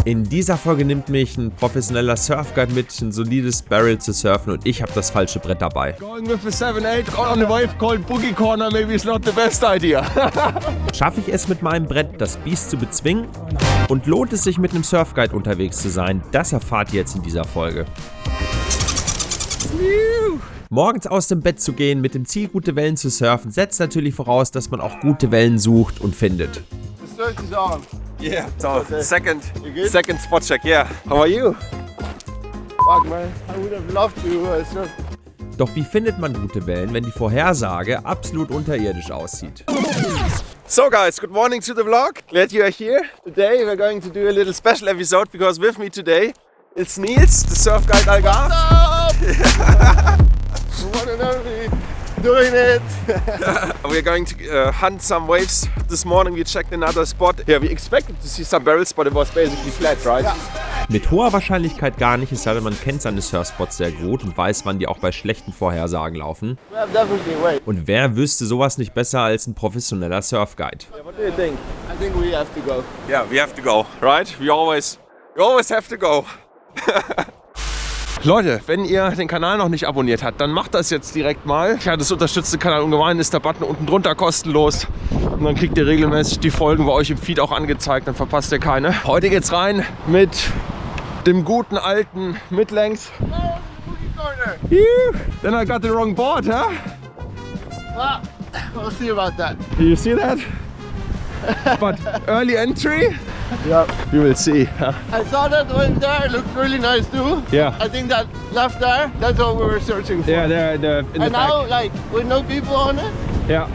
In dieser Folge nimmt mich ein professioneller Surfguide mit, ein solides Barrel zu surfen und ich habe das falsche Brett dabei. Going with a 7/8 on a wave called Boogie Corner maybe is not the best idea. Schaffe ich es mit meinem Brett, das Biest zu bezwingen? Und lohnt es sich mit einem Surfguide unterwegs zu sein? Das erfahrt ihr jetzt in dieser Folge. Morgens aus dem Bett zu gehen, mit dem Ziel, gute Wellen zu surfen, setzt natürlich voraus, dass man auch gute Wellen sucht und findet. The search is on. Yeah, so Okay. second You good? spot check, yeah. How are you? Fuck man, I would have loved to surf. Doch wie findet man gute Wellen, wenn die Vorhersage absolut unterirdisch aussieht? So guys, good morning to the vlog. Glad you are here. Today we're going to do a little special episode because with me today it's Niels, the surf guide Algarve. One and only doing it. We're going to hunt some waves. This morning we checked another spot. Yeah, we expected to see some barrels, but it was basically flat, right? Yeah. Mit hoher Wahrscheinlichkeit gar nicht, es sei denn, man kennt seine Surfspots sehr gut und weiß, wann die auch bei schlechten Vorhersagen laufen. We have definitely a wave. Und wer wüsste sowas nicht besser als ein professioneller Surfguide? Yeah, what do you think? I think we have to go. Yeah, we have to go, right? We always have to go. Leute, wenn ihr den Kanal noch nicht abonniert habt, dann macht das jetzt direkt mal. Ja, das unterstützt den Kanal ungemein, ist der Button unten drunter kostenlos. Und dann kriegt ihr regelmäßig die Folgen bei euch im Feed auch angezeigt, dann verpasst ihr keine. Heute geht's rein mit dem guten alten Midlength. Then I got the wrong board, huh? Well, we'll see about that. You see that? But early entry? Yeah. You will see. I saw that one there, it looked really nice too. Yeah. I think that left there, that's what we were searching for. Yeah, there in the And now, back. like, with no people on it, Yeah,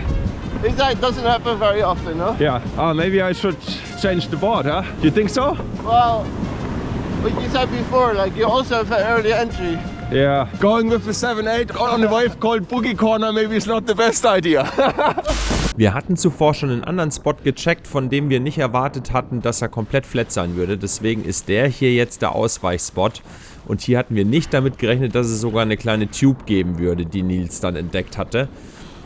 it doesn't happen very often, no? yeah. Maybe I should change the board, huh? You think so? Well, what you said before, like, you also have an early entry. Yeah. Going with a 7/8 on a wave called Boogie Corner maybe is not the best idea. Wir hatten zuvor schon einen anderen Spot gecheckt, von dem wir nicht erwartet hatten, dass er komplett flat sein würde. Deswegen ist der hier jetzt der Ausweichspot. Und hier hatten wir nicht damit gerechnet, dass es sogar eine kleine Tube geben würde, die Niels dann entdeckt hatte.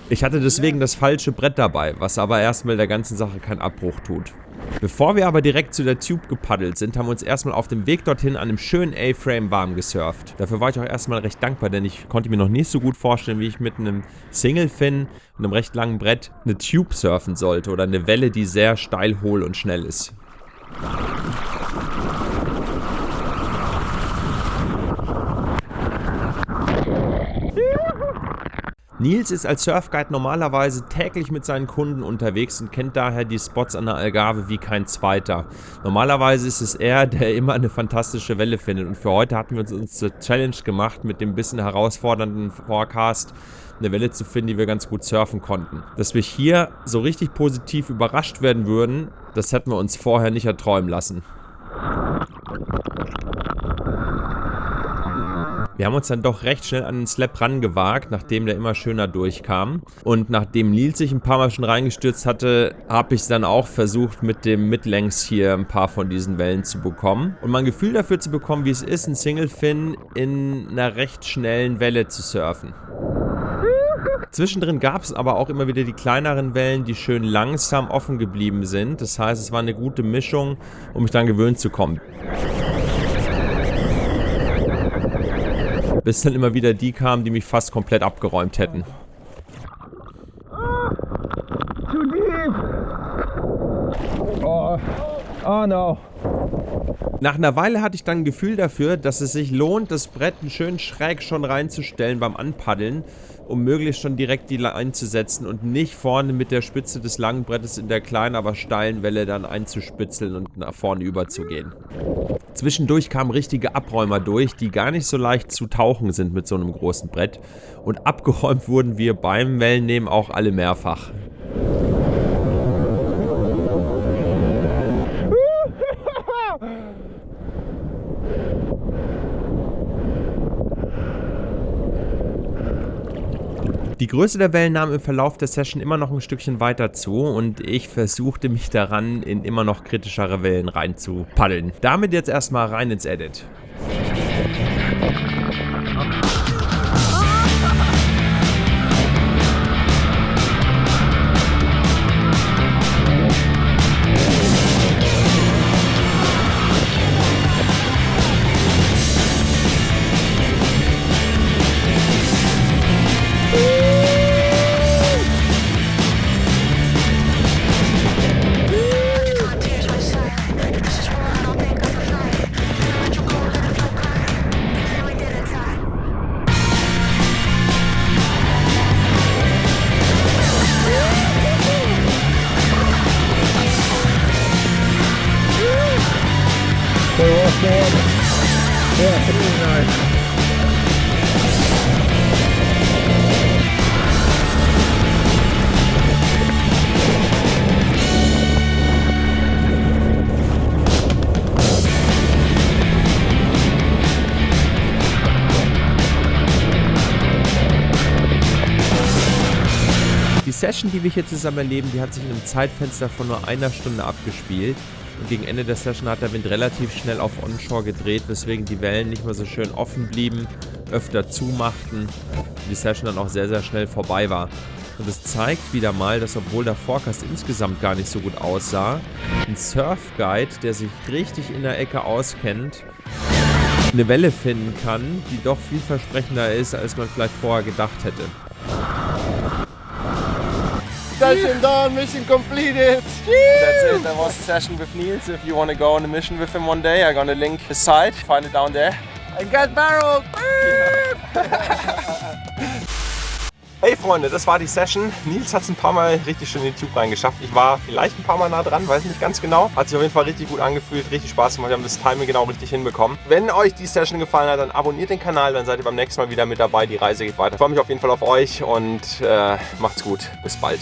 Ich hatte deswegen das falsche Brett dabei, was aber erstmal der ganzen Sache keinen Abbruch tut. Bevor wir aber direkt zu der Tube gepaddelt sind, haben wir uns erstmal auf dem Weg dorthin an einem schönen A-Frame warm gesurft. Dafür war ich auch erstmal recht dankbar, denn ich konnte mir noch nicht so gut vorstellen, wie ich mit einem Single-Fin und einem recht langen Brett eine Tube surfen sollte oder eine Welle, die sehr steil, hohl und schnell ist. Niels ist als Surfguide normalerweise täglich mit seinen Kunden unterwegs und kennt daher die Spots an der Algarve wie kein zweiter. Normalerweise ist es er, der immer eine fantastische Welle findet und für heute hatten wir uns zur Challenge gemacht, mit dem bisschen herausfordernden Forecast eine Welle zu finden, die wir ganz gut surfen konnten. Dass wir hier so richtig positiv überrascht werden würden, das hätten wir uns vorher nicht erträumen lassen. Wir haben uns dann doch recht schnell an den Slap rangewagt, nachdem der immer schöner durchkam. Und nachdem Niels sich ein paar Mal schon reingestürzt hatte, habe ich es dann auch versucht, mit dem Midlength hier ein paar von diesen Wellen zu bekommen. Und mal ein Gefühl dafür zu bekommen, wie es ist, ein Single-Fin in einer recht schnellen Welle zu surfen. Zwischendrin gab es aber auch immer wieder die kleineren Wellen, die schön langsam offen geblieben sind. Das heißt, es war eine gute Mischung, um mich dann gewöhnt zu kommen. Bis dann immer wieder die kamen, die mich fast komplett abgeräumt hätten. Too deep. Oh no. Nach einer Weile hatte ich dann ein Gefühl dafür, dass es sich lohnt, das Brett schön schräg schon reinzustellen beim Anpaddeln, um möglichst schon direkt die Line einzusetzen und nicht vorne mit der Spitze des langen Brettes in der kleinen, aber steilen Welle dann einzuspitzeln und nach vorne überzugehen. Zwischendurch kamen richtige Abräumer durch, die gar nicht so leicht zu tauchen sind mit so einem großen Brett. Und abgeräumt wurden wir beim Wellennehmen auch alle mehrfach. Die Größe der Wellen nahm im Verlauf der Session immer noch ein Stückchen weiter zu und ich versuchte mich daran, in immer noch kritischere Wellen rein zu paddeln. Damit jetzt erstmal rein ins Edit. Die Session, die wir hier zusammen erleben, die hat sich in einem Zeitfenster von nur einer Stunde abgespielt. Und gegen Ende der Session hat der Wind relativ schnell auf Onshore gedreht, weswegen die Wellen nicht mehr so schön offen blieben, öfter zumachten und die Session dann auch sehr, sehr schnell vorbei war. Und es zeigt wieder mal, dass obwohl der Forecast insgesamt gar nicht so gut aussah, ein Surfguide, der sich richtig in der Ecke auskennt, eine Welle finden kann, die doch vielversprechender ist, als man vielleicht vorher gedacht hätte. Session done, mission completed. That's it. That was the session with Niels. If you want to go on a mission with him one day, I'm gonna link his site. Find it down there. I got barreled. Hey Freunde, das war die Session. Niels hat es ein paar Mal richtig schön in den Tube reingeschafft. Ich war vielleicht ein paar Mal nah dran, weiß nicht ganz genau. Hat sich auf jeden Fall richtig gut angefühlt, richtig Spaß gemacht. Wir haben das Timing genau richtig hinbekommen. Wenn euch die Session gefallen hat, dann abonniert den Kanal, dann seid ihr beim nächsten Mal wieder mit dabei. Die Reise geht weiter. Ich freue mich auf jeden Fall auf euch und macht's gut. Bis bald.